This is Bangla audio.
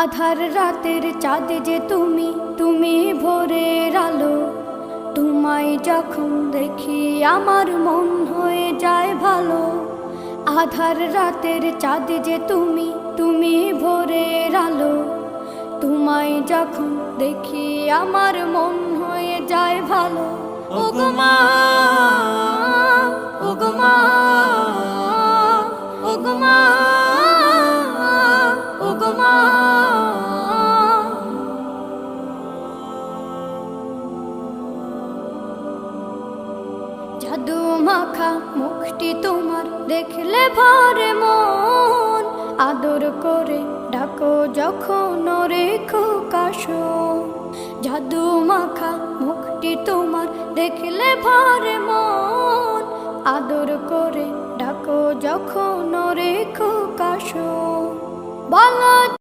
আধার রাতের চাঁদ যে তুমি, তুমি ভোরের আলো। তোমায় যখন দেখি আমার মন হয়ে যায় ভালো। আধার রাতের চাঁদ যে তুমি, তুমি ভোরের আলো। তোমায় যখন দেখি আমার মন হয়ে যায় ভালো। ওগো মা, ওগো মা, ওগো মা, ওগো মা। জাদু মাখা মুখটি তোমার দেখলে ভরে মন। আদর করে ডাকো যখন রেখো কাশন। জাদু মাখা মুখটি তোমার দেখলে ভরে মন। আদর করে ডাকো যখন রেখো কাশন। বলো